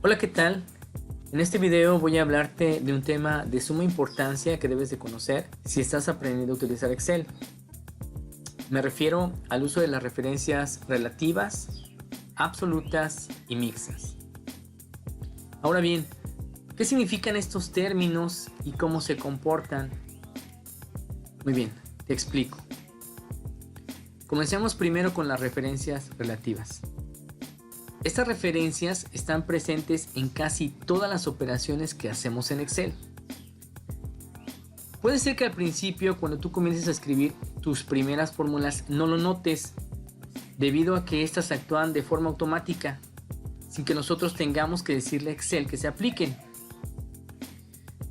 Hola, ¿qué tal? En este video voy a hablarte de un tema de suma importancia que debes de conocer si estás aprendiendo a utilizar Excel. Me refiero al uso de las referencias relativas, absolutas y mixtas. Ahora bien, ¿qué significan estos términos y cómo se comportan? Muy bien, te explico. Comencemos primero con las referencias relativas. Estas referencias están presentes en casi todas las operaciones que hacemos en Excel. Puede ser que al principio, cuando tú comiences a escribir tus primeras fórmulas, no lo notes, debido a que estas actúan de forma automática, sin que nosotros tengamos que decirle a Excel que se apliquen.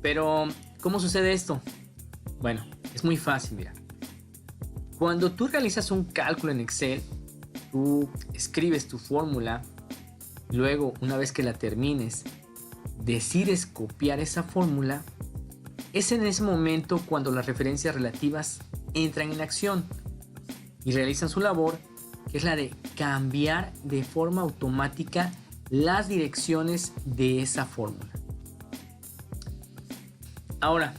Pero, ¿cómo sucede esto? Bueno, es muy fácil, mira. Cuando tú realizas un cálculo en Excel, tú escribes tu fórmula. Luego, una vez que la termines, decides copiar esa fórmula. Es en ese momento cuando las referencias relativas entran en acción y realizan su labor, que es la de cambiar de forma automática las direcciones de esa fórmula. Ahora,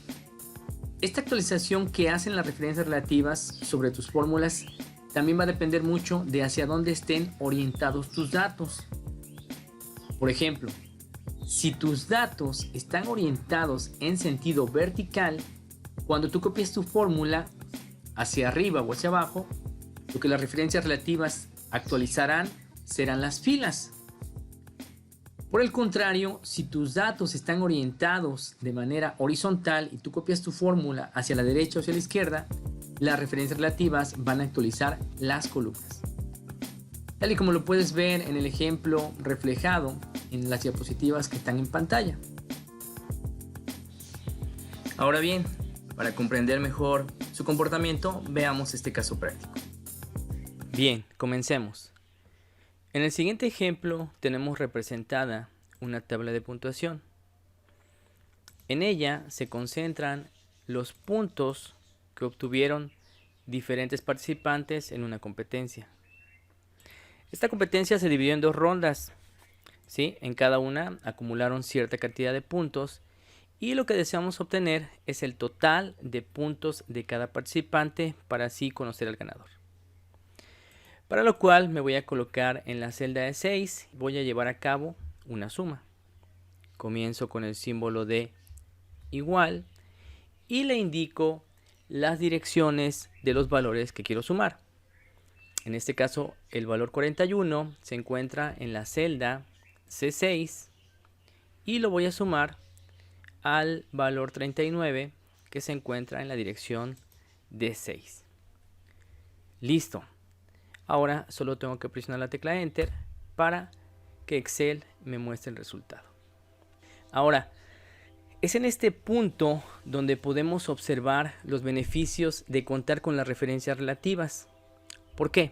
esta actualización que hacen las referencias relativas sobre tus fórmulas también va a depender mucho de hacia dónde estén orientados tus datos. Por ejemplo, si tus datos están orientados en sentido vertical, cuando tú copies tu fórmula hacia arriba o hacia abajo, lo que las referencias relativas actualizarán serán las filas. Por el contrario, si tus datos están orientados de manera horizontal y tú copias tu fórmula hacia la derecha o hacia la izquierda, las referencias relativas van a actualizar las columnas. Tal y como lo puedes ver en el ejemplo reflejado en las diapositivas que están en pantalla. Ahora bien, para comprender mejor su comportamiento, veamos este caso práctico. Bien, comencemos. En el siguiente ejemplo tenemos representada una tabla de puntuación. En ella se concentran los puntos que obtuvieron diferentes participantes en una competencia. Esta competencia se dividió en dos rondas, ¿sí? En cada una acumularon cierta cantidad de puntos y lo que deseamos obtener es el total de puntos de cada participante para así conocer al ganador. Para lo cual me voy a colocar en la celda de 6 y voy a llevar a cabo una suma. Comienzo con el símbolo de igual y le indico las direcciones de los valores que quiero sumar. En este caso, el valor 41 se encuentra en la celda C6 y lo voy a sumar al valor 39 que se encuentra en la dirección D6. Listo. Ahora solo tengo que presionar la tecla Enter para que Excel me muestre el resultado. Ahora, es en este punto donde podemos observar los beneficios de contar con las referencias relativas. ¿Por qué?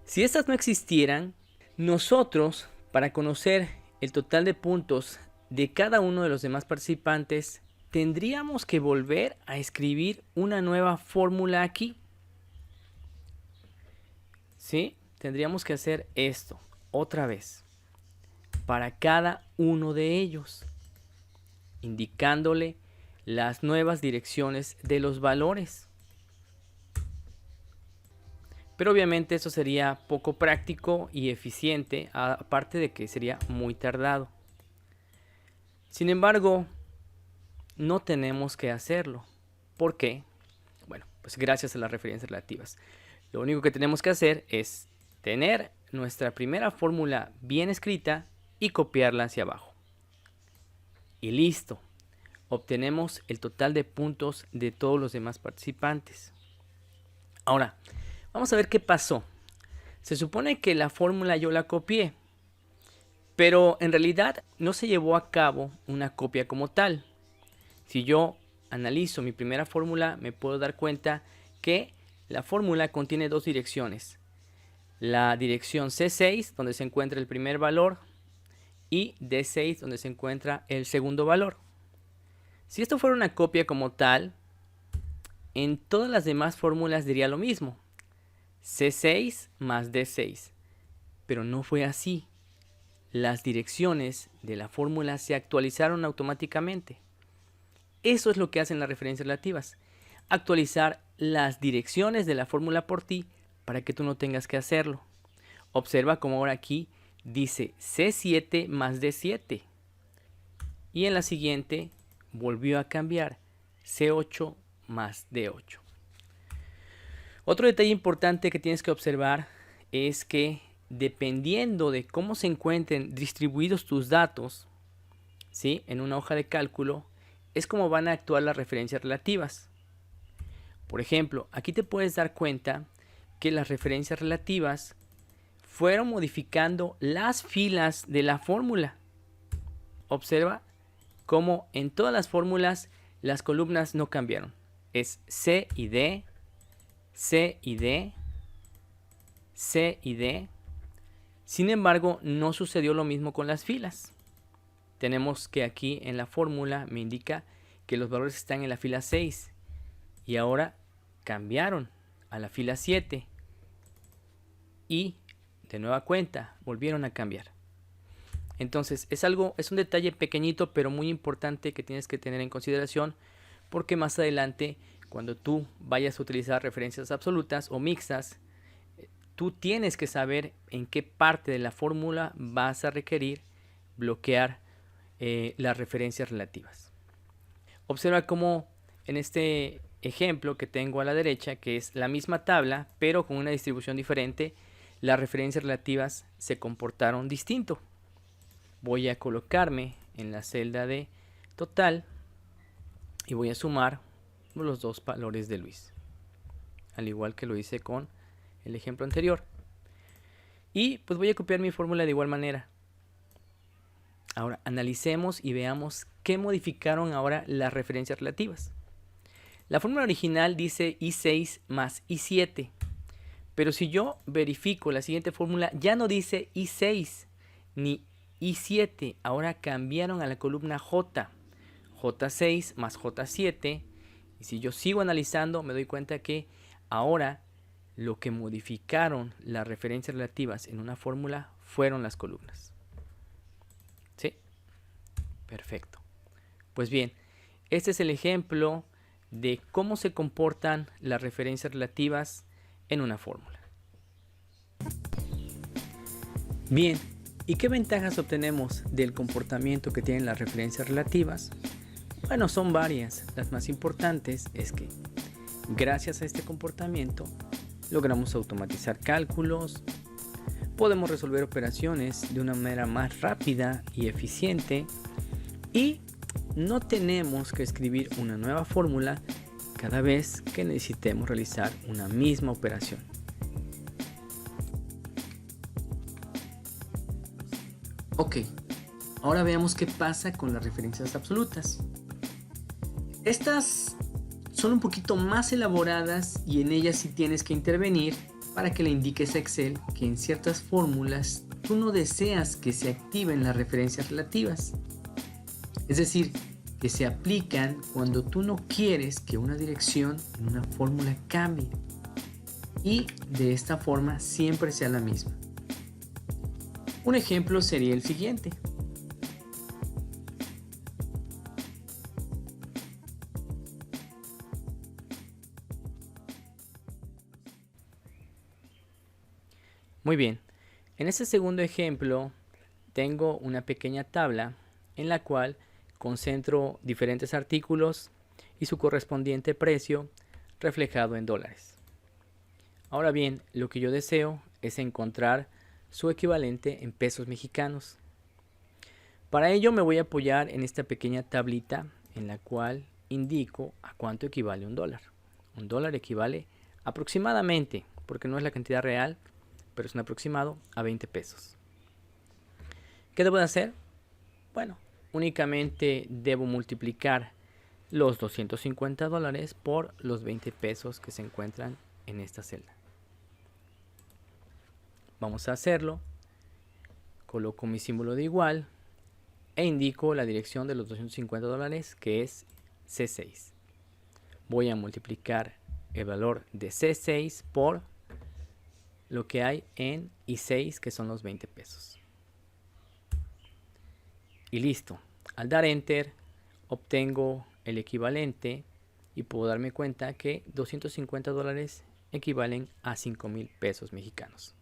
Si estas no existieran, nosotros, para conocer el total de puntos de cada uno de los demás participantes, tendríamos que volver a escribir una nueva fórmula aquí. ¿Sí? Tendríamos que hacer esto otra vez para cada uno de ellos, indicándole las nuevas direcciones de los valores. Pero obviamente eso sería poco práctico y eficiente, aparte de que sería muy tardado. Sin embargo, no tenemos que hacerlo. ¿Por qué? Bueno, pues gracias a las referencias relativas. Lo único que tenemos que hacer es tener nuestra primera fórmula bien escrita y copiarla hacia abajo. Y listo. Obtenemos el total de puntos de todos los demás participantes. Ahora, vamos a ver qué pasó. Se supone que la fórmula yo la copié, pero en realidad no se llevó a cabo una copia como tal. Si yo analizo mi primera fórmula, me puedo dar cuenta que la fórmula contiene dos direcciones. La dirección C6, donde se encuentra el primer valor, y D6, donde se encuentra el segundo valor. Si esto fuera una copia como tal, en todas las demás fórmulas diría lo mismo. C6 más D6. Pero no fue así. las direcciones de la fórmula se actualizaron automáticamente. Eso es lo que hacen las referencias relativas. Actualizar las direcciones de la fórmula por ti para que tú no tengas que hacerlo. Observa cómo ahora aquí dice C7 más D7. Y en la siguiente volvió a cambiar C8 más D8. Otro detalle importante que tienes que observar es que dependiendo de cómo se encuentren distribuidos tus datos, ¿sí?, en una hoja de cálculo, es como van a actuar las referencias relativas. Por ejemplo, aquí te puedes dar cuenta que las referencias relativas fueron modificando las filas de la fórmula. Observa cómo en todas las fórmulas las columnas no cambiaron. Es C y D, C y D, C y D. Sin embargo, no sucedió lo mismo con las filas. Tenemos que aquí en la fórmula me indica que los valores están en la fila 6 y ahora cambiaron a la fila 7 y de nueva cuenta volvieron a cambiar. Entonces es un detalle pequeñito pero muy importante que tienes que tener en consideración, porque más adelante cuando tú vayas a utilizar referencias absolutas o mixtas, tú tienes que saber en qué parte de la fórmula vas a requerir bloquear las referencias relativas. Observa cómo en este ejemplo que tengo a la derecha, que es la misma tabla pero con una distribución diferente, las referencias relativas se comportaron distinto. Voy a colocarme en la celda de total y voy a sumar los dos valores de Luis, al igual que lo hice con el ejemplo anterior. Y pues voy a copiar mi fórmula de igual manera. Ahora analicemos y veamos qué modificaron ahora las referencias relativas. La fórmula original dice I6 más I7, pero si yo verifico la siguiente fórmula, ya no dice I6 ni I7, ahora cambiaron a la columna J, J6 más J7, y si yo sigo analizando me doy cuenta que ahora lo que modificaron las referencias relativas en una fórmula fueron las columnas. ¿Sí? Perfecto. Pues bien, este es el ejemplo de cómo se comportan las referencias relativas en una fórmula. Bien, ¿y qué ventajas obtenemos del comportamiento que tienen las referencias relativas? Bueno, son varias. Las más importantes es que gracias a este comportamiento logramos automatizar cálculos, podemos resolver operaciones de una manera más rápida y eficiente y no tenemos que escribir una nueva fórmula cada vez que necesitemos realizar una misma operación. Ok, ahora veamos qué pasa con las referencias absolutas. Estas son un poquito más elaboradas y en ellas sí tienes que intervenir para que le indiques a Excel que en ciertas fórmulas tú no deseas que se activen las referencias relativas. Es decir, que se aplican cuando tú no quieres que una dirección en una fórmula cambie y de esta forma siempre sea la misma. Un ejemplo sería el siguiente. Muy bien, en este segundo ejemplo tengo una pequeña tabla en la cual concentro diferentes artículos y su correspondiente precio reflejado en dólares. Ahora bien, lo que yo deseo es encontrar su equivalente en pesos mexicanos. Para ello me voy a apoyar en esta pequeña tablita en la cual indico a cuánto equivale un dólar. Un dólar equivale aproximadamente, porque no es la cantidad real, pero es un aproximado, a 20 pesos. ¿Qué debo de hacer? Bueno, únicamente debo multiplicar los 250 dólares por los 20 pesos que se encuentran en esta celda. Vamos a hacerlo. Coloco mi símbolo de igual e indico la dirección de los 250 dólares, que es C6. Voy a multiplicar el valor de C6 por lo que hay en I6, que son los 20 pesos. y listo. Al dar Enter obtengo el equivalente y puedo darme cuenta que $250 equivalen a 5,000 pesos mexicanos.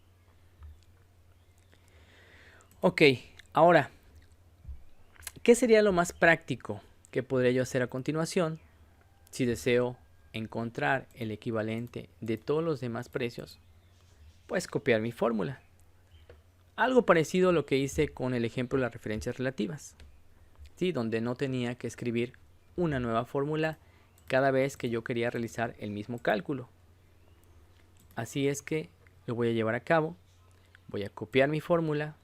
Ok, ahora, ¿qué sería lo más práctico que podría yo hacer a continuación si deseo encontrar el equivalente de todos los demás precios? Pues copiar mi fórmula. Algo parecido a lo que hice con el ejemplo de las referencias relativas, ¿sí? Donde no tenía que escribir una nueva fórmula cada vez que yo quería realizar el mismo cálculo. Así es que lo voy a llevar a cabo. Voy a copiar mi fórmula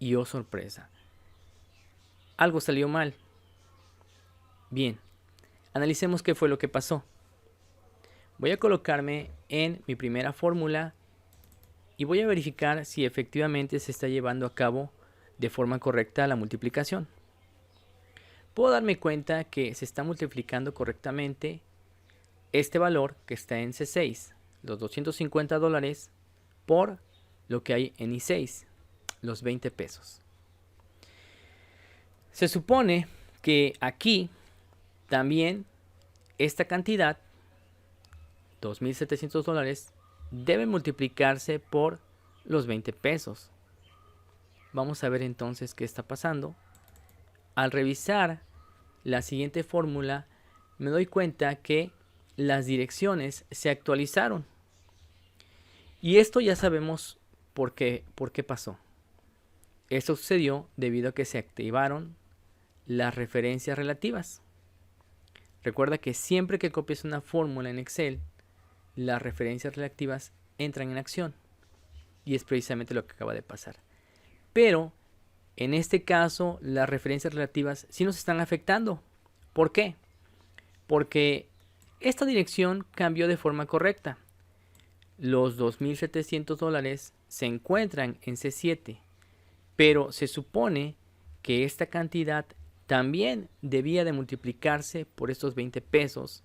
y oh sorpresa, algo salió mal. Bien, analicemos qué fue lo que pasó. Voy a colocarme en mi primera fórmula y voy a verificar si efectivamente se está llevando a cabo de forma correcta la multiplicación. Puedo darme cuenta que se está multiplicando correctamente este valor que está en C6, los $250, por lo que hay en I6, los 20 pesos. Se supone que aquí también esta cantidad, $2,700, debe multiplicarse por los 20 pesos. Vamos a ver entonces qué está pasando. Al revisar la siguiente fórmula, me doy cuenta que las direcciones se actualizaron. Y esto ya sabemos por qué pasó. Esto sucedió debido a que se activaron las referencias relativas. Recuerda que siempre que copies una fórmula en Excel, las referencias relativas entran en acción. Y es precisamente lo que acaba de pasar. Pero en este caso, las referencias relativas sí nos están afectando. ¿Por qué? Porque esta dirección cambió de forma correcta. Los $2,700 se encuentran en C7, pero se supone que esta cantidad también debía de multiplicarse por estos 20 pesos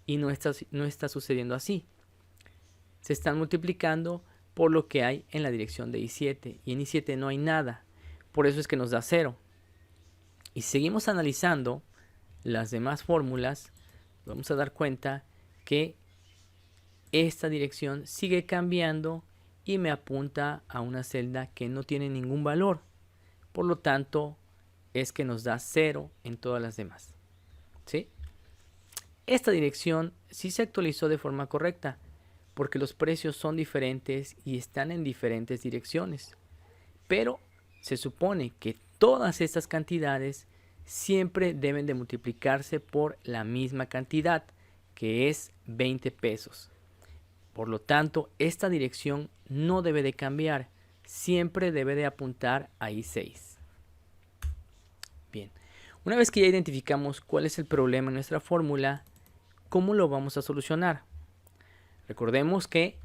y no está sucediendo así. Se están multiplicando por lo que hay en la dirección de I7 y en I7 no hay nada. Por eso es que nos da 0. Y si seguimos analizando las demás fórmulas, vamos a dar cuenta que esta dirección sigue cambiando y me apunta a una celda que no tiene ningún valor. Por lo tanto, es que nos da 0 en todas las demás. ¿Sí? Esta dirección sí se actualizó de forma correcta, porque los precios son diferentes y están en diferentes direcciones. Pero se supone que todas estas cantidades siempre deben de multiplicarse por la misma cantidad, que es 20 pesos. Por lo tanto, esta dirección no debe de cambiar, siempre debe de apuntar a I6. Bien, una vez que ya identificamos cuál es el problema en nuestra fórmula, ¿cómo lo vamos a solucionar? Recordemos que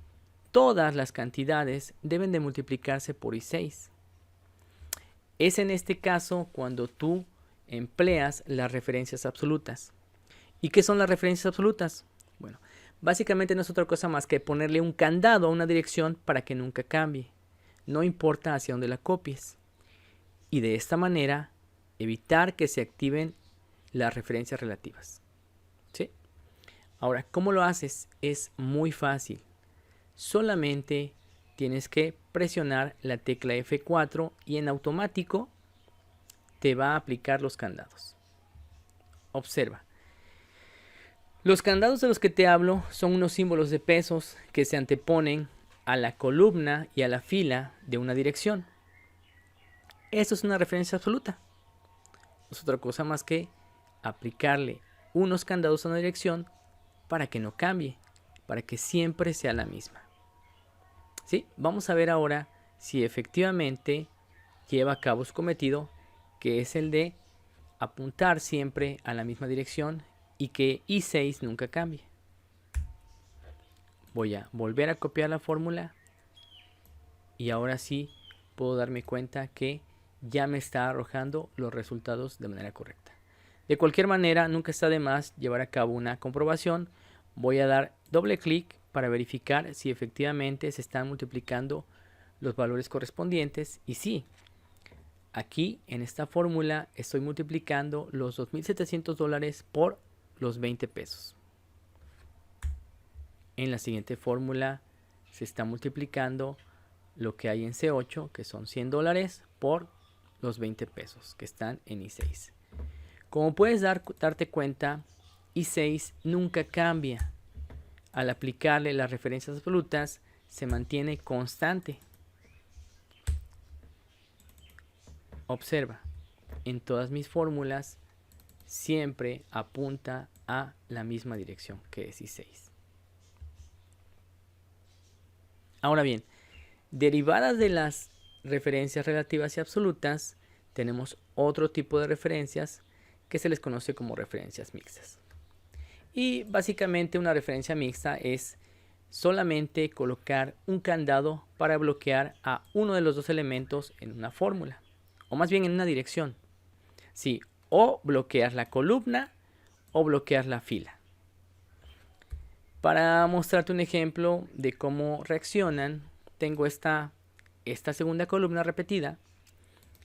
todas las cantidades deben de multiplicarse por I6. Es en este caso cuando tú empleas las referencias absolutas. ¿Y qué son las referencias absolutas? Bueno, básicamente no es otra cosa más que ponerle un candado a una dirección para que nunca cambie. No importa hacia dónde la copies. Y de esta manera evitar que se activen las referencias relativas. ¿Sí? Ahora, ¿cómo lo haces? Es muy fácil. Solamente tienes que presionar la tecla F4 y en automático te va a aplicar los candados. Observa. Los candados de los que te hablo son unos símbolos de pesos que se anteponen a la columna y a la fila de una dirección. Esto es una referencia absoluta. No es otra cosa más que aplicarle unos candados a una dirección para que no cambie, para que siempre sea la misma. ¿Sí? Vamos a ver ahora si efectivamente lleva a cabo su cometido, que es el de apuntar siempre a la misma dirección y que I6 nunca cambie. Voy a volver a copiar la fórmula y ahora sí puedo darme cuenta que ya me está arrojando los resultados de manera correcta. De cualquier manera, nunca está de más llevar a cabo una comprobación. Voy a dar doble clic para verificar si efectivamente se están multiplicando los valores correspondientes y sí, Aquí en esta fórmula estoy multiplicando los $2,700 por los 20 pesos. En la siguiente fórmula se está multiplicando lo que hay en C8, que son $100, por los 20 pesos que están en I6. Como puedes darte cuenta, I6 nunca cambia. Al aplicarle las referencias absolutas, se mantiene constante. Observa, en todas mis fórmulas siempre apunta a la misma dirección, que es I6. Ahora bien, derivadas de las referencias relativas y absolutas, tenemos otro tipo de referencias que se les conoce como referencias mixtas. Y básicamente una referencia mixta es solamente colocar un candado para bloquear a uno de los dos elementos en una fórmula, o más bien en una dirección. Sí, o bloquear la columna o bloquear la fila. Para mostrarte un ejemplo de cómo reaccionan, tengo esta segunda columna repetida,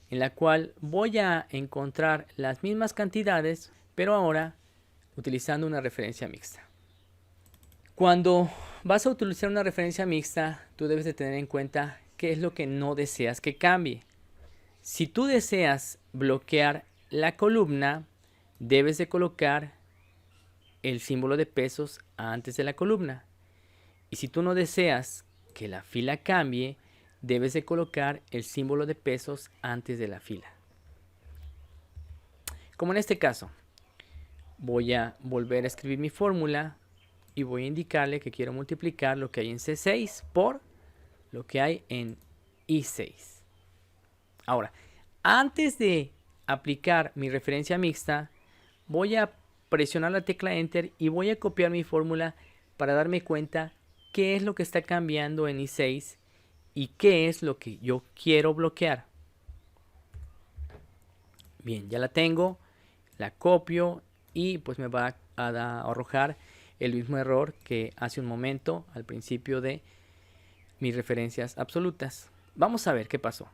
en la cual voy a encontrar las mismas cantidades, pero ahora utilizando una referencia mixta. Cuando vas a utilizar una referencia mixta, tú debes de tener en cuenta qué es lo que no deseas que cambie. Si tú deseas bloquear la columna, debes de colocar el símbolo de pesos antes de la columna. Y si tú no deseas que la fila cambie, debes de colocar el símbolo de pesos antes de la fila. Como en este caso, voy a volver a escribir mi fórmula y voy a indicarle que quiero multiplicar lo que hay en C6 por lo que hay en I6. Ahora, antes de aplicar mi referencia mixta, voy a presionar la tecla Enter y voy a copiar mi fórmula para darme cuenta qué es lo que está cambiando en I6 y qué es lo que yo quiero bloquear. Bien, ya la tengo, la copio y pues me va a arrojar el mismo error que hace un momento al principio de mis referencias absolutas. Vamos a ver qué pasó.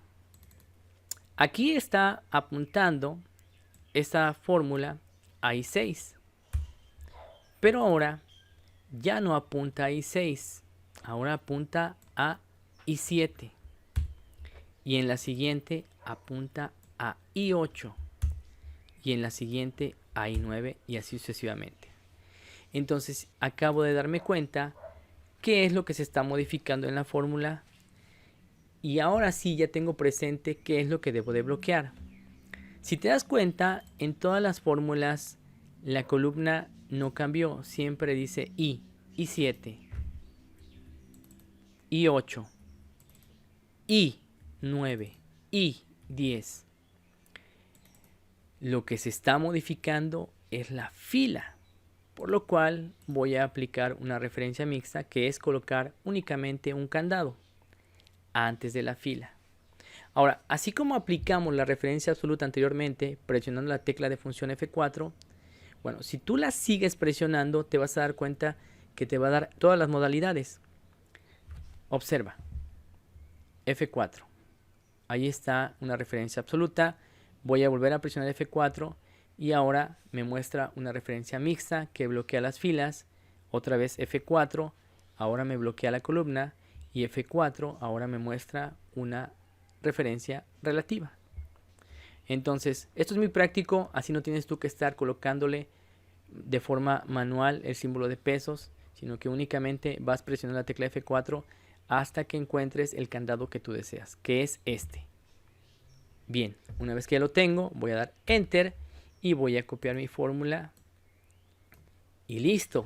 Aquí está apuntando esta fórmula a I6, pero ahora ya no apunta a I6, ahora apunta a I7 y en la siguiente apunta a I8 y en la siguiente a I9 y así sucesivamente. Entonces acabo de darme cuenta qué es lo que se está modificando en la fórmula y ahora sí ya tengo presente qué es lo que debo de bloquear. Si te das cuenta, en todas las fórmulas la columna no cambió, siempre dice I7, I8, I9, I10. Lo que se está modificando es la fila, por lo cual voy a aplicar una referencia mixta que es colocar únicamente un candado antes de la fila. Ahora, así como aplicamos la referencia absoluta anteriormente presionando la tecla de función F4, bueno, si tú la sigues presionando te vas a dar cuenta que te va a dar todas las modalidades. Observa, F4, ahí está una referencia absoluta, voy a volver a presionar F4 y ahora me muestra una referencia mixta que bloquea las filas, otra vez F4, ahora me bloquea la columna y F4 ahora me muestra una referencia relativa. Entonces, esto es muy práctico, así no tienes tú que estar colocándole de forma manual el símbolo de pesos, sino que únicamente vas presionando la tecla F4 hasta que encuentres el candado que tú deseas, que es este. Bien, una vez que ya lo tengo, voy a dar Enter y voy a copiar mi fórmula y listo.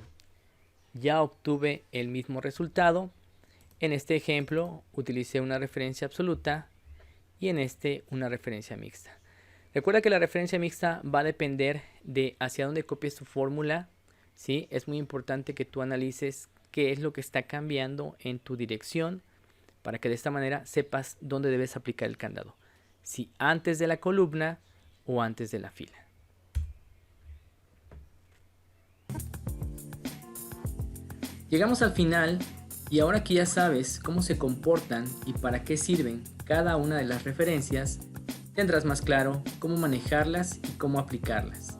Ya obtuve el mismo resultado. En este ejemplo utilicé una referencia absoluta y en este una referencia mixta. Recuerda que la referencia mixta va a depender de hacia dónde copies tu fórmula, ¿sí? Es muy importante que tú analices qué es lo que está cambiando en tu dirección para que de esta manera sepas dónde debes aplicar el candado. Si antes de la columna o antes de la fila. Llegamos al final y ahora que ya sabes cómo se comportan y para qué sirven cada una de las referencias, tendrás más claro cómo manejarlas y cómo aplicarlas.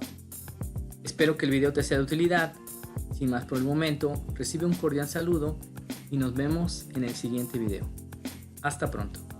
Espero que el video te sea de utilidad. Sin más por el momento, recibe un cordial saludo y nos vemos en el siguiente video. Hasta pronto.